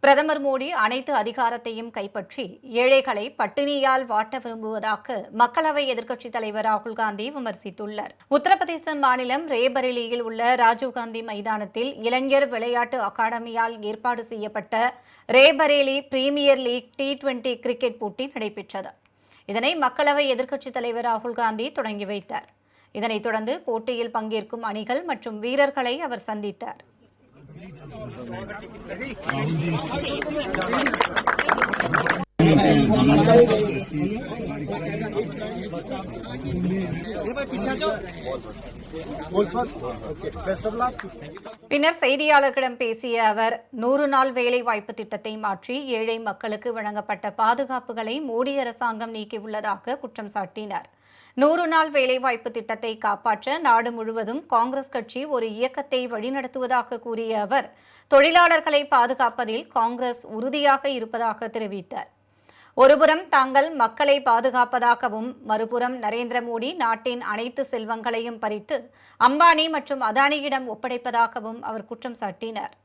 பிரதமர் மோடி அனைத்து அதிகாரத்தையும் கைப்பற்றி ஏழைகளை பட்டினியால் வாட்ட விரும்புவதாக மக்களவை எதிர்க்கட்சித் தலைவர் ராகுல் காந்தி விமர்சித்துள்ளார். உத்தரப்பிரதேச மாநிலம் ரேபரேலியில் உள்ள ராஜீவ்காந்தி மைதானத்தில் இளைஞர் விளையாட்டு அகாடமியால் ஏற்பாடு செய்யப்பட்ட Raebareli premier league T20 cricket போட்டி நடைபெற்றது. இதனை மக்களவை எதிர்க்கட்சித் தலைவர் ராகுல் காந்தி தொடங்கி வைத்தார். இதனைத் தொடர்ந்து போட்டியில் பங்கேற்கும் அணிகள் மற்றும் வீரர்களை அவர் சந்தித்தார். பின்னர் செய்தியாளர்களிடம் பேசிய அவர் 100 நாள் வேலைவாய்ப்பு திட்டத்தை மாற்றி ஏழை மக்களுக்கு வழங்கப்பட்ட பாதுகாப்புகளை மோடி அரசாங்கம் நீக்கியுள்ளதாக குற்றம் சாட்டினார். 100 நாள் வேலைவாய்ப்பு திட்டத்தை காப்பாற்ற நாடு முழுவதும் காங்கிரஸ் கட்சி ஒரு இயக்கத்தை வழிநடத்துவதாக கூறிய அவர் தொழிலாளர்களை பாதுகாப்பதில் காங்கிரஸ் உறுதியாக இருப்பதாக தெரிவித்தார். ஒருபுறம் தாங்கள் மக்களை பாதுகாப்பதாகவும் மறுபுறம் நரேந்திர மோடி நாட்டின் அனைத்து செல்வங்களையும் பறித்து அம்பானி மற்றும் அதானியிடம் ஒப்படைப்பதாகவும் அவர் குற்றம் சாட்டினார்.